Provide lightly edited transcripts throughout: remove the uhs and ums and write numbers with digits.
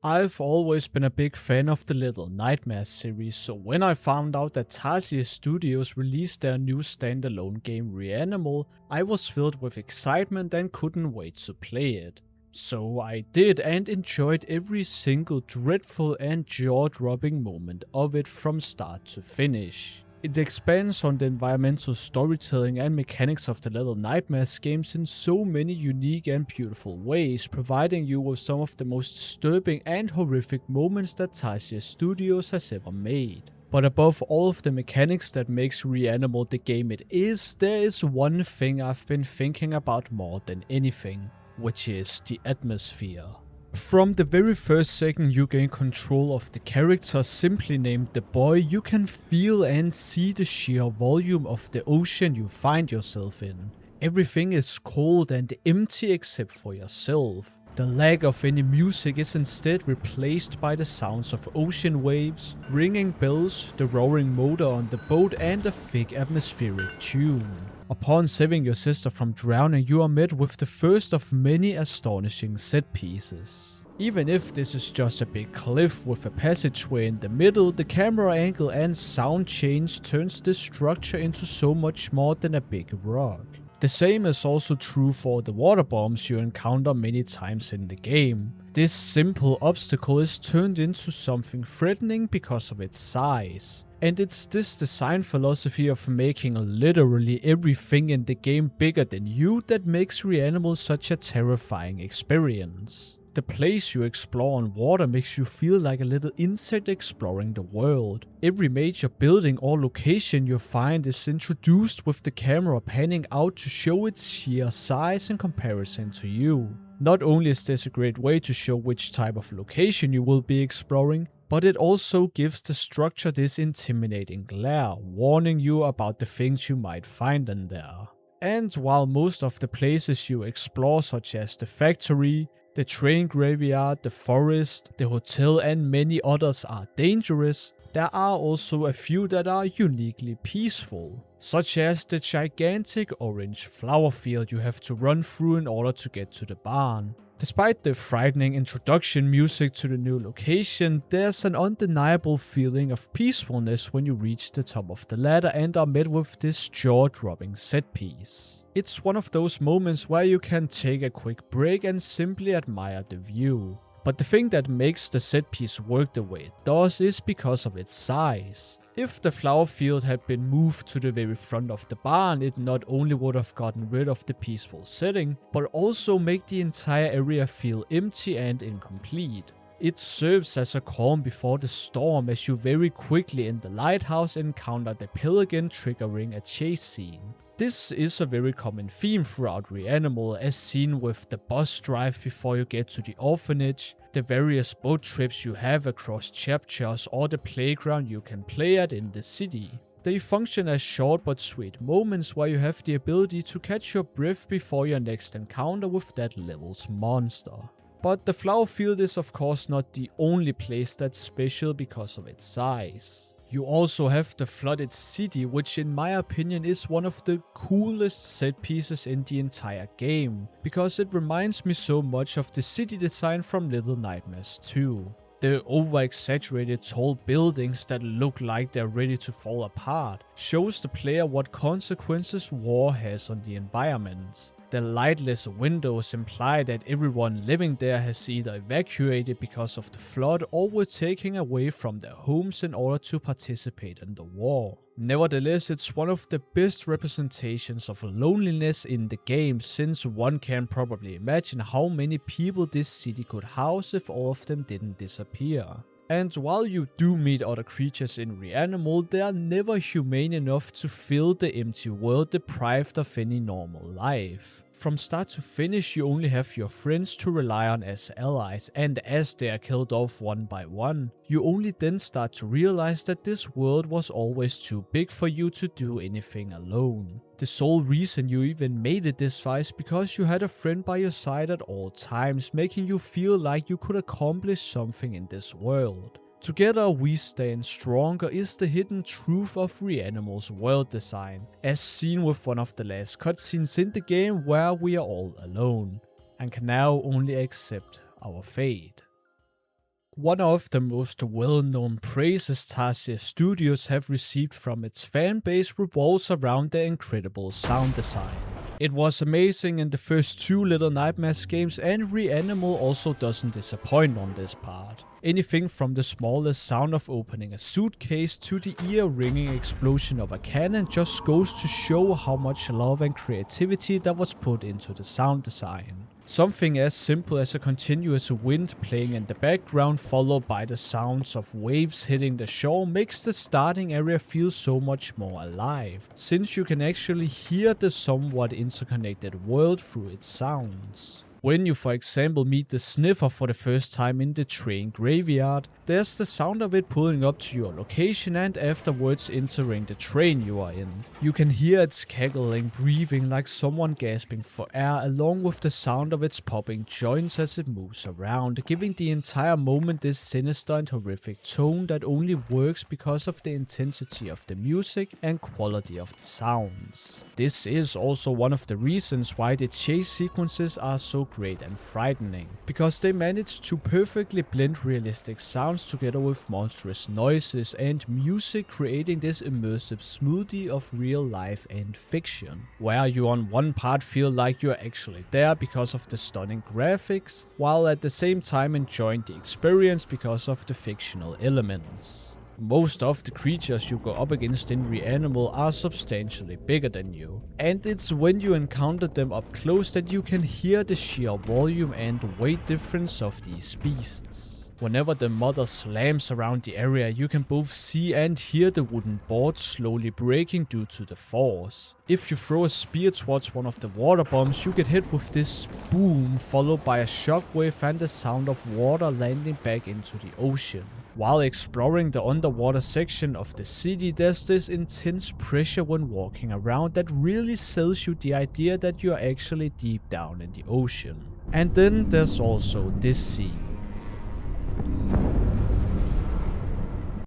I've always been a big fan of the Little Nightmares series, so when I found out that Tarsier Studios released their new standalone game Reanimal, I was filled with excitement and couldn't wait to play it. So I did and enjoyed every single dreadful and jaw-dropping moment of it from start to finish. It expands on the environmental storytelling and mechanics of the Little Nightmares games in so many unique and beautiful ways, providing you with some of the most disturbing and horrific moments that Tarsier Studios has ever made. But above all of the mechanics that makes Reanimal the game it is, there is one thing I've been thinking about more than anything, which is the atmosphere. From the very first second you gain control of the character simply named the boy, you can feel and see the sheer volume of the ocean you find yourself in. Everything is cold and empty except for yourself. The lack of any music is instead replaced by the sounds of ocean waves, ringing bells, the roaring motor on the boat and a thick atmospheric tune. Upon saving your sister from drowning, you are met with the first of many astonishing set pieces. Even if this is just a big cliff with a passageway in the middle, the camera angle and sound change turns this structure into so much more than a big rock. The same is also true for the water bombs you encounter many times in the game. This simple obstacle is turned into something threatening because of its size. And it's this design philosophy of making literally everything in the game bigger than you that makes Reanimal such a terrifying experience. The place you explore on water makes you feel like a little insect exploring the world. Every major building or location you find is introduced with the camera panning out to show its sheer size in comparison to you. Not only is this a great way to show which type of location you will be exploring, but it also gives the structure this intimidating glare, warning you about the things you might find in there. And while most of the places you explore, such as the factory, the train graveyard, the forest, the hotel and many others are dangerous, there are also a few that are uniquely peaceful, such as the gigantic orange flower field you have to run through in order to get to the barn. Despite the frightening introduction music to the new location, there's an undeniable feeling of peacefulness when you reach the top of the ladder and are met with this jaw-dropping set piece. It's one of those moments where you can take a quick break and simply admire the view. But the thing that makes the set piece work the way it does is because of its size. If the flower field had been moved to the very front of the barn, it not only would have gotten rid of the peaceful setting, but also make the entire area feel empty and incomplete. It serves as a calm before the storm as you very quickly in the lighthouse encounter the pelican triggering a chase scene. This is a very common theme throughout Reanimal, as seen with the bus drive before you get to the orphanage, the various boat trips you have across chapters, or the playground you can play at in the city. They function as short but sweet moments where you have the ability to catch your breath before your next encounter with that level's monster. But the flower field is of course not the only place that's special because of its size. You also have the flooded city, which in my opinion is one of the coolest set pieces in the entire game, because it reminds me so much of the city design from Little Nightmares 2. The over-exaggerated tall buildings that look like they're ready to fall apart shows the player what consequences war has on the environment. The lightless windows imply that everyone living there has either evacuated because of the flood or were taken away from their homes in order to participate in the war. Nevertheless, it's one of the best representations of loneliness in the game, since one can probably imagine how many people this city could house if all of them didn't disappear. And while you do meet other creatures in Reanimal, they are never humane enough to fill the empty world deprived of any normal life. From start to finish, you only have your friends to rely on as allies, and as they are killed off one by one, you only then start to realize that this world was always too big for you to do anything alone. The sole reason you even made it this far is because you had a friend by your side at all times, making you feel like you could accomplish something in this world. Together we stand stronger is the hidden truth of Reanimal's world design, as seen with one of the last cutscenes in the game where we are all alone, and can now only accept our fate. One of the most well-known praises Tarsier Studios have received from its fanbase revolves around their incredible sound design. It was amazing in the first 2 Little Nightmares games, and Reanimal also doesn't disappoint on this part. Anything from the smallest sound of opening a suitcase to the ear-ringing explosion of a cannon just goes to show how much love and creativity that was put into the sound design. Something as simple as a continuous wind playing in the background followed by the sounds of waves hitting the shore makes the starting area feel so much more alive, since you can actually hear the somewhat interconnected world through its sounds. When you, for example, meet the sniffer for the first time in the train graveyard, there's the sound of it pulling up to your location and afterwards entering the train you are in. You can hear its cackling, breathing like someone gasping for air, along with the sound of its popping joints as it moves around, giving the entire moment this sinister and horrific tone that only works because of the intensity of the music and quality of the sounds. This is also one of the reasons why the chase sequences are so great and frightening, because they manage to perfectly blend realistic sounds together with monstrous noises and music, creating this immersive smoothie of real life and fiction, where you on one part feel like you're actually there because of the stunning graphics, while at the same time enjoying the experience because of the fictional elements. Most of the creatures you go up against in Reanimal are substantially bigger than you, and it's when you encounter them up close that you can hear the sheer volume and weight difference of these beasts. Whenever the mother slams around the area, you can both see and hear the wooden boards slowly breaking due to the force. If you throw a spear towards one of the water bombs, you get hit with this boom followed by a shockwave and the sound of water landing back into the ocean. While exploring the underwater section of the city, there's this intense pressure when walking around that really sells you the idea that you're actually deep down in the ocean. And then there's also this scene.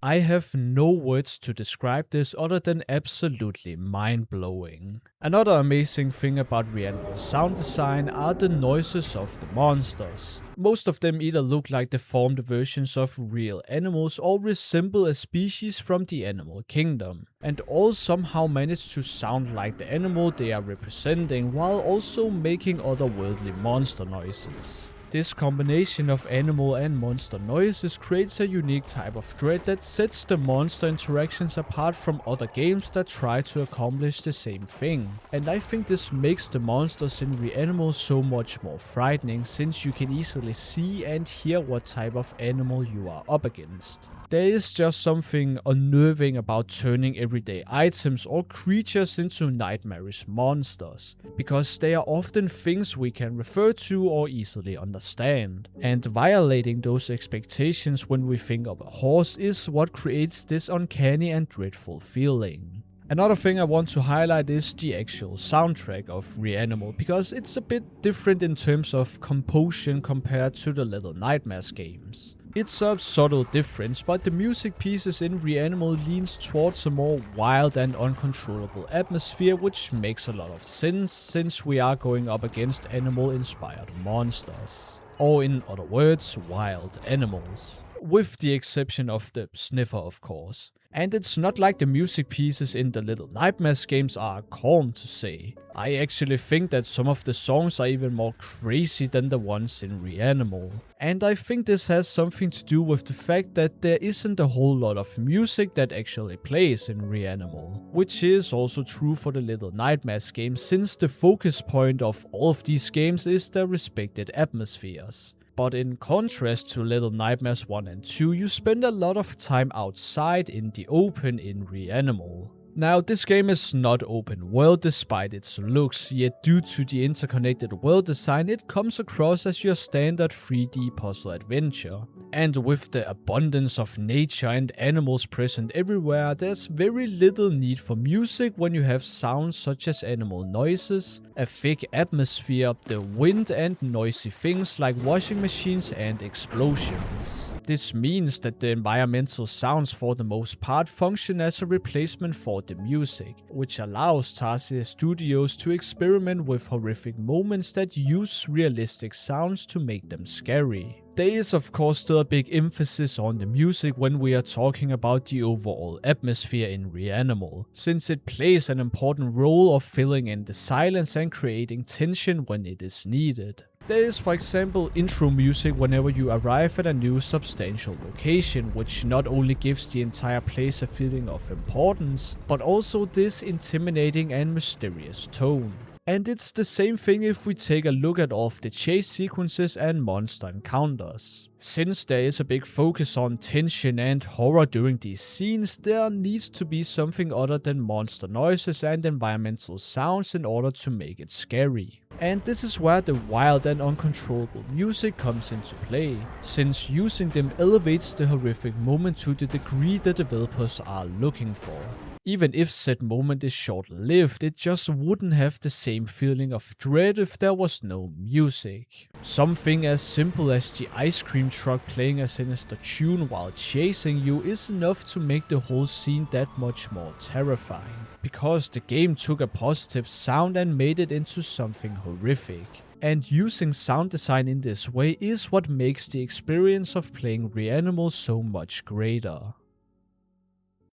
I have no words to describe this other than absolutely mind-blowing. Another amazing thing about Reanimal's sound design are the noises of the monsters. Most of them either look like deformed versions of real animals or resemble a species from the animal kingdom, and all somehow manage to sound like the animal they are representing while also making otherworldly monster noises. This combination of animal and monster noises creates a unique type of dread that sets the monster interactions apart from other games that try to accomplish the same thing. And I think this makes the monsters in Reanimal so much more frightening, since you can easily see and hear what type of animal you are up against. There is just something unnerving about turning everyday items or creatures into nightmarish monsters, because they are often things we can refer to or easily understand. And violating those expectations when we think of a horse is what creates this uncanny and dreadful feeling. Another thing I want to highlight is the actual soundtrack of Reanimal, because it's a bit different in terms of composition compared to the Little Nightmares games. It's a subtle difference, but the music pieces in Reanimal leans towards a more wild and uncontrollable atmosphere, which makes a lot of sense since we are going up against animal-inspired monsters. Or in other words, wild animals. With the exception of the sniffer, of course. And it's not like the music pieces in the Little Nightmares games are calm to say. I actually think that some of the songs are even more crazy than the ones in Reanimal. And I think this has something to do with the fact that there isn't a whole lot of music that actually plays in Reanimal. Which is also true for the Little Nightmares games, since the focus point of all of these games is their respected atmospheres. But in contrast to Little Nightmares 1 and 2, you spend a lot of time outside in the open in Reanimal. Now, this game is not open world despite its looks, yet due to the interconnected world design, it comes across as your standard 3D puzzle adventure. And with the abundance of nature and animals present everywhere, there's very little need for music when you have sounds such as animal noises, a thick atmosphere, the wind, and noisy things like washing machines and explosions. This means that the environmental sounds for the most part function as a replacement for the music, which allows Tarsier Studios to experiment with horrific moments that use realistic sounds to make them scary. There is of course still a big emphasis on the music when we are talking about the overall atmosphere in Reanimal, since it plays an important role of filling in the silence and creating tension when it is needed. There is, for example, intro music whenever you arrive at a new substantial location, which not only gives the entire place a feeling of importance, but also this intimidating and mysterious tone. And it's the same thing if we take a look at all of the chase sequences and monster encounters. Since there is a big focus on tension and horror during these scenes, there needs to be something other than monster noises and environmental sounds in order to make it scary. And this is where the wild and uncontrollable music comes into play, since using them elevates the horrific moment to the degree the developers are looking for. Even if said moment is short-lived, it just wouldn't have the same feeling of dread if there was no music. Something as simple as the ice cream truck playing a sinister tune while chasing you is enough to make the whole scene that much more terrifying, because the game took a positive sound and made it into something horrific. And using sound design in this way is what makes the experience of playing Reanimal so much greater.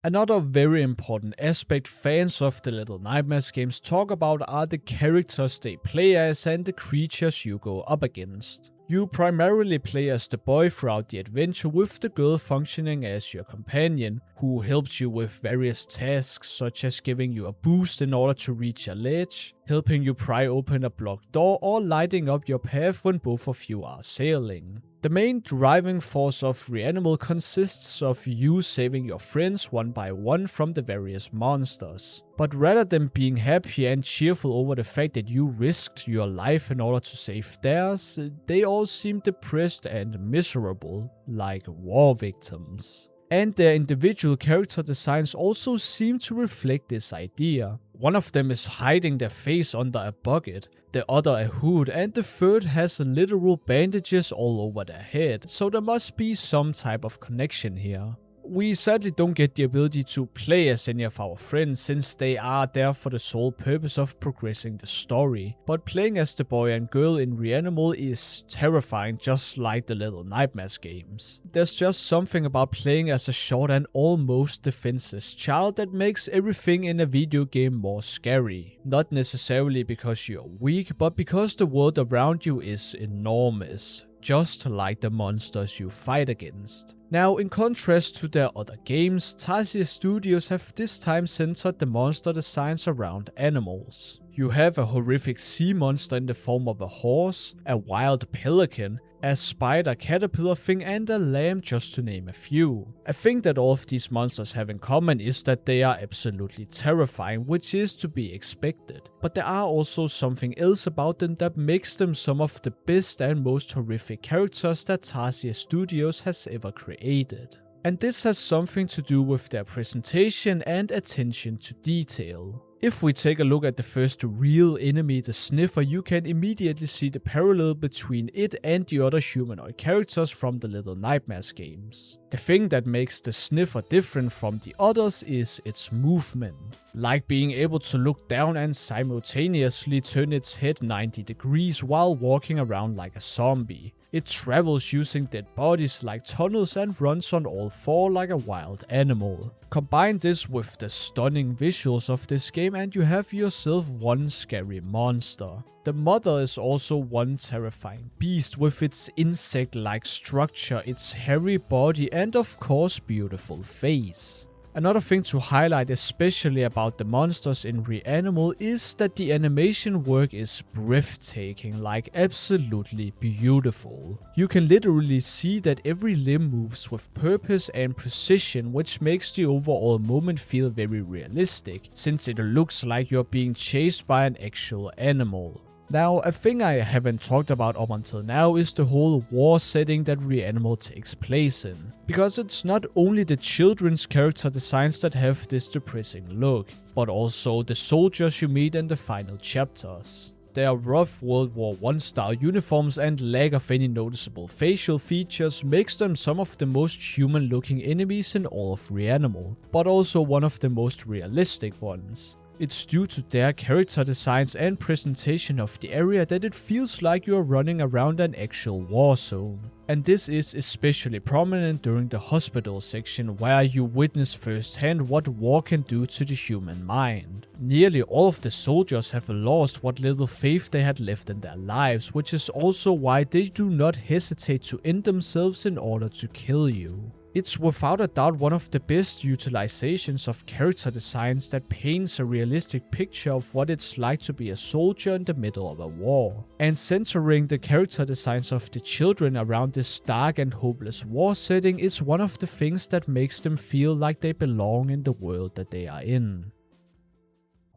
Another very important aspect fans of the Little Nightmares games talk about are the characters they play as and the creatures you go up against. You primarily play as the boy throughout the adventure, with the girl functioning as your companion, who helps you with various tasks such as giving you a boost in order to reach a ledge, helping you pry open a blocked door, or lighting up your path when both of you are sailing. The main driving force of Reanimal consists of you saving your friends one by one from the various monsters. But rather than being happy and cheerful over the fact that you risked your life in order to save theirs, they all seem depressed and miserable, like war victims. And their individual character designs also seem to reflect this idea. One of them is hiding their face under a bucket, the other a hood, and the third has literal bandages all over their head, so there must be some type of connection here. We sadly don't get the ability to play as any of our friends, since they are there for the sole purpose of progressing the story, but playing as the boy and girl in Reanimal is terrifying, just like the Little Nightmares games. There's just something about playing as a short and almost defenseless child that makes everything in a video game more scary. Not necessarily because you're weak, but because the world around you is enormous, just like the monsters you fight against. Now, in contrast to their other games, Tarsier Studios have this time centered the monster designs around animals. You have a horrific sea monster in the form of a horse, a wild pelican, a spider caterpillar thing, and a lamb, just to name a few. A thing that all of these monsters have in common is that they are absolutely terrifying, which is to be expected. But there are also something else about them that makes them some of the best and most horrific characters that Tarsier Studios has ever created. And this has something to do with their presentation and attention to detail. If we take a look at the first real enemy, the Sniffer, you can immediately see the parallel between it and the other humanoid characters from the Little Nightmares games. The thing that makes the Sniffer different from the others is its movement, like being able to look down and simultaneously turn its head 90 degrees while walking around like a zombie. It travels using dead bodies like tunnels and runs on all four like a wild animal. Combine this with the stunning visuals of this game and you have yourself one scary monster. The mother is also one terrifying beast with its insect-like structure, its hairy body, and of course beautiful face. Another thing to highlight, especially about the monsters in Reanimal, is that the animation work is breathtaking, like absolutely beautiful. You can literally see that every limb moves with purpose and precision, which makes the overall moment feel very realistic, since it looks like you're being chased by an actual animal. Now, a thing I haven't talked about up until now is the whole war setting that Reanimal takes place in. Because it's not only the children's character designs that have this depressing look, but also the soldiers you meet in the final chapters. Their rough World War I style uniforms and lack of any noticeable facial features makes them some of the most human looking enemies in all of Reanimal, but also one of the most realistic ones. It's due to their character designs and presentation of the area that it feels like you're running around an actual war zone. And this is especially prominent during the hospital section, where you witness firsthand what war can do to the human mind. Nearly all of the soldiers have lost what little faith they had left in their lives, which is also why they do not hesitate to end themselves in order to kill you. It's without a doubt one of the best utilizations of character designs that paints a realistic picture of what it's like to be a soldier in the middle of a war. And centering the character designs of the children around this dark and hopeless war setting is one of the things that makes them feel like they belong in the world that they are in.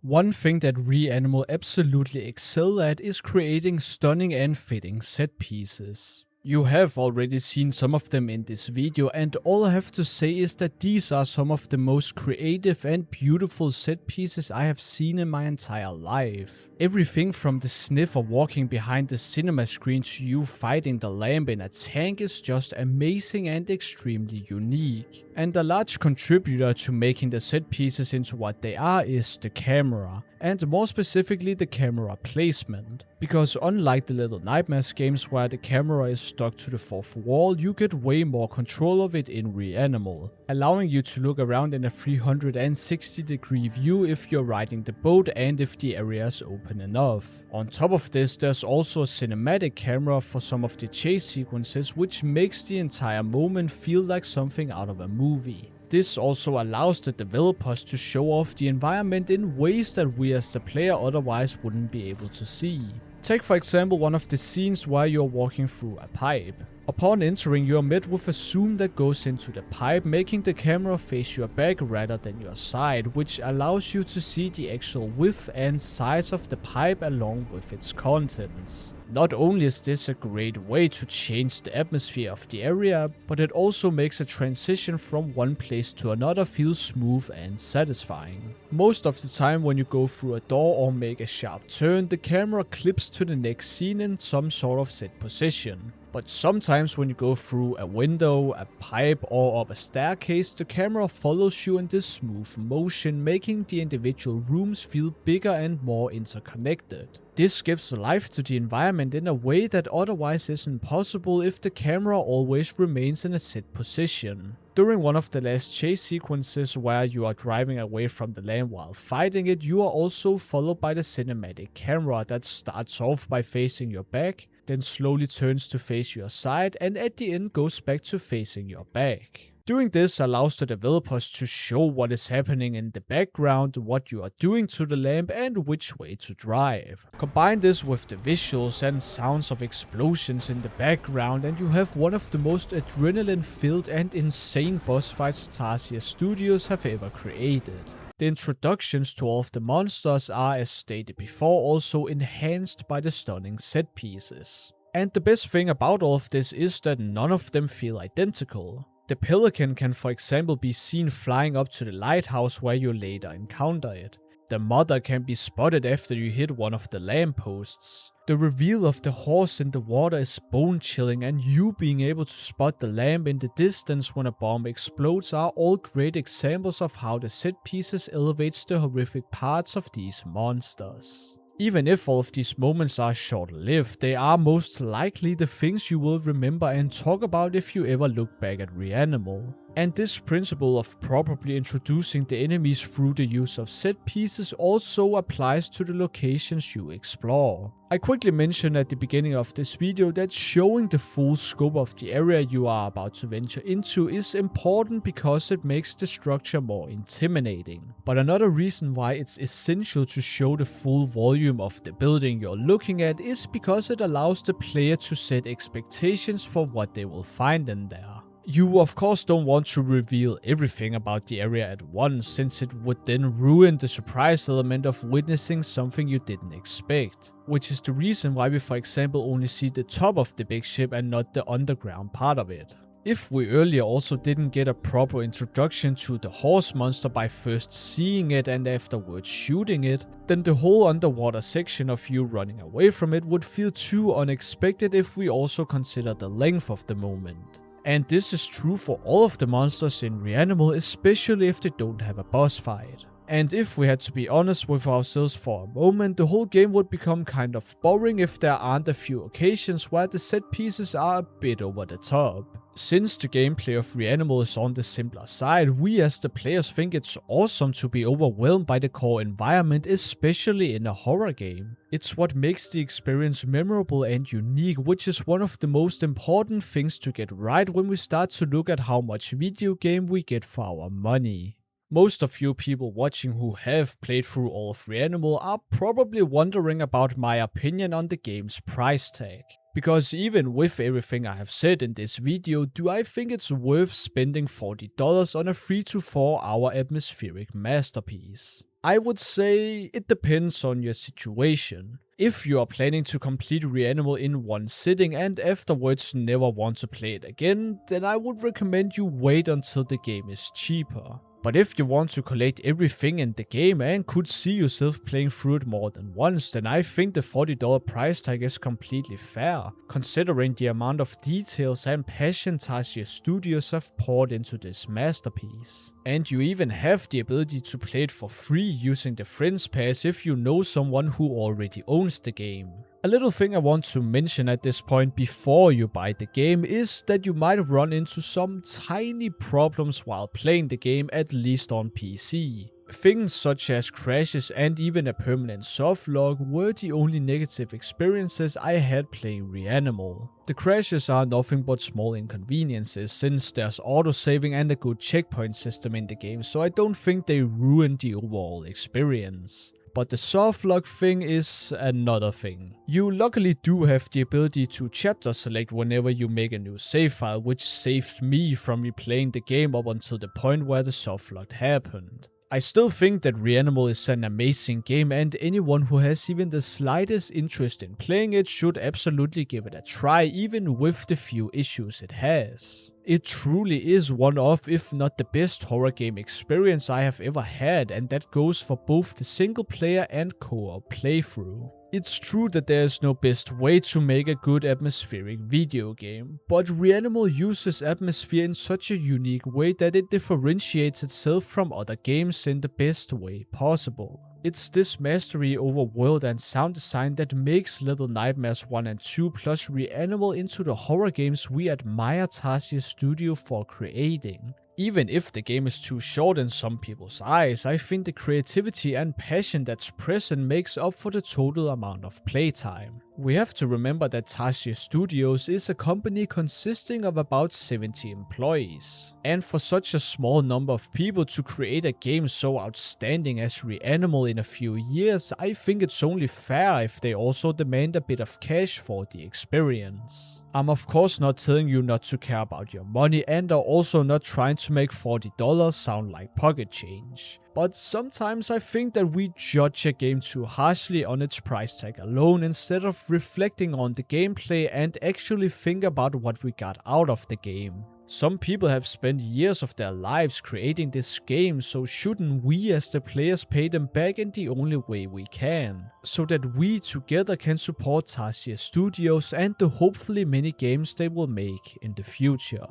One thing that Reanimal absolutely excel at is creating stunning and fitting set pieces. You have already seen some of them in this video, and all I have to say is that these are some of the most creative and beautiful set pieces I have seen in my entire life. Everything from the sniffer walking behind the cinema screen to you fighting the lamb in a tank is just amazing and extremely unique. And a large contributor to making the set pieces into what they are is the camera, and more specifically the camera placement. Because unlike the Little Nightmares games where the camera is stuck to the fourth wall, you get way more control of it in Reanimal, allowing you to look around in a 360-degree view if you're riding the boat and if the area is open enough. On top of this, there's also a cinematic camera for some of the chase sequences, which makes the entire moment feel like something out of a movie. This also allows the developers to show off the environment in ways that we as the player otherwise wouldn't be able to see. Take for example one of the scenes where you're walking through a pipe. Upon entering, you are met with a zoom that goes into the pipe, making the camera face your back rather than your side, which allows you to see the actual width and size of the pipe along with its contents. Not only is this a great way to change the atmosphere of the area, but it also makes a transition from one place to another feel smooth and satisfying. Most of the time when you go through a door or make a sharp turn, the camera clips to the next scene in some sort of set position. But sometimes when you go through a window, a pipe or up a staircase, the camera follows you in this smooth motion, making the individual rooms feel bigger and more interconnected. This gives life to the environment in a way that otherwise isn't possible if the camera always remains in a set position. During one of the last chase sequences where you are driving away from the lamb while fighting it, you are also followed by the cinematic camera that starts off by facing your back, then slowly turns to face your side, and at the end goes back to facing your back. Doing this allows the developers to show what is happening in the background, what you are doing to the lamp, and which way to drive. Combine this with the visuals and sounds of explosions in the background, and you have one of the most adrenaline-filled and insane boss fights Tarsier Studios have ever created. The introductions to all of the monsters are, as stated before, also enhanced by the stunning set pieces. And the best thing about all of this is that none of them feel identical. The pelican can for example be seen flying up to the lighthouse where you later encounter it. The mother can be spotted after you hit one of the lampposts. The reveal of the horse in the water is bone chilling, and you being able to spot the lamp in the distance when a bomb explodes are all great examples of how the set pieces elevates the horrific parts of these monsters. Even if all of these moments are short-lived, they are most likely the things you will remember and talk about if you ever look back at Reanimal. And this principle of properly introducing the enemies through the use of set pieces also applies to the locations you explore. I quickly mentioned at the beginning of this video that showing the full scope of the area you are about to venture into is important because it makes the structure more intimidating. But another reason why it's essential to show the full volume of the building you're looking at is because it allows the player to set expectations for what they will find in there. You of course don't want to reveal everything about the area at once, since it would then ruin the surprise element of witnessing something you didn't expect. Which is the reason why we for example only see the top of the big ship and not the underground part of it. If we earlier also didn't get a proper introduction to the horse monster by first seeing it and afterwards shooting it, then the whole underwater section of you running away from it would feel too unexpected if we also consider the length of the moment. And this is true for all of the monsters in Reanimal, especially if they don't have a boss fight. And if we had to be honest with ourselves for a moment, the whole game would become kind of boring if there aren't a few occasions where the set pieces are a bit over the top. Since the gameplay of Reanimal is on the simpler side, we as the players think it's awesome to be overwhelmed by the core environment, especially in a horror game. It's what makes the experience memorable and unique, which is one of the most important things to get right when we start to look at how much video game we get for our money. Most of you people watching who have played through all of Reanimal are probably wondering about my opinion on the game's price tag. Because even with everything I have said in this video, do I think it's worth spending $40 on a 3 to 4 hour atmospheric masterpiece? I would say it depends on your situation. If you are planning to complete Reanimal in one sitting and afterwards never want to play it again, then I would recommend you wait until the game is cheaper. But if you want to collect everything in the game and could see yourself playing through it more than once, then I think the $40 price tag is completely fair, considering the amount of details and passion Tarsier Studios have poured into this masterpiece. And you even have the ability to play it for free using the Friends Pass if you know someone who already owns the game. A little thing I want to mention at this point before you buy the game is that you might run into some tiny problems while playing the game, at least on PC. Things such as crashes and even a permanent softlog were the only negative experiences I had playing Reanimal. The crashes are nothing but small inconveniences since there's autosaving and a good checkpoint system in the game, so I don't think they ruin the overall experience. But the softlog thing is another thing. You luckily do have the ability to chapter select whenever you make a new save file, which saved me from replaying the game up until the point where the softlog happened. I still think that Reanimal is an amazing game, and anyone who has even the slightest interest in playing it should absolutely give it a try, even with the few issues it has. It truly is one of, if not the best horror game experience I have ever had, and that goes for both the single player and co-op playthrough. It's true that there is no best way to make a good atmospheric video game, but Reanimal uses atmosphere in such a unique way that it differentiates itself from other games in the best way possible. It's this mastery over world and sound design that makes Little Nightmares 1 and 2 plus Reanimal into the horror games we admire Tarsier Studio for creating. Even if the game is too short in some people's eyes, I think the creativity and passion that's present makes up for the total amount of playtime. We have to remember that Tarsier Studios is a company consisting of about 70 employees. And for such a small number of people to create a game so outstanding as Reanimal in a few years, I think it's only fair if they also demand a bit of cash for the experience. I'm of course not telling you not to care about your money, and are also not trying to make $40 sound like pocket change. But sometimes I think that we judge a game too harshly on its price tag alone instead of reflecting on the gameplay and actually think about what we got out of the game. Some people have spent years of their lives creating this game, so shouldn't we as the players pay them back in the only way we can? So that we together can support Tarsier Studios and the hopefully many games they will make in the future.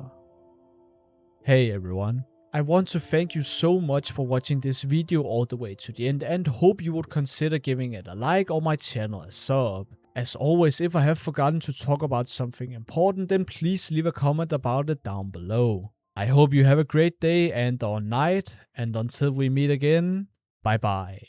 Hey everyone. I want to thank you so much for watching this video all the way to the end, and hope you would consider giving it a like or my channel a sub. As always, if I have forgotten to talk about something important, then please leave a comment about it down below. I hope you have a great day and or night, and until we meet again, bye bye.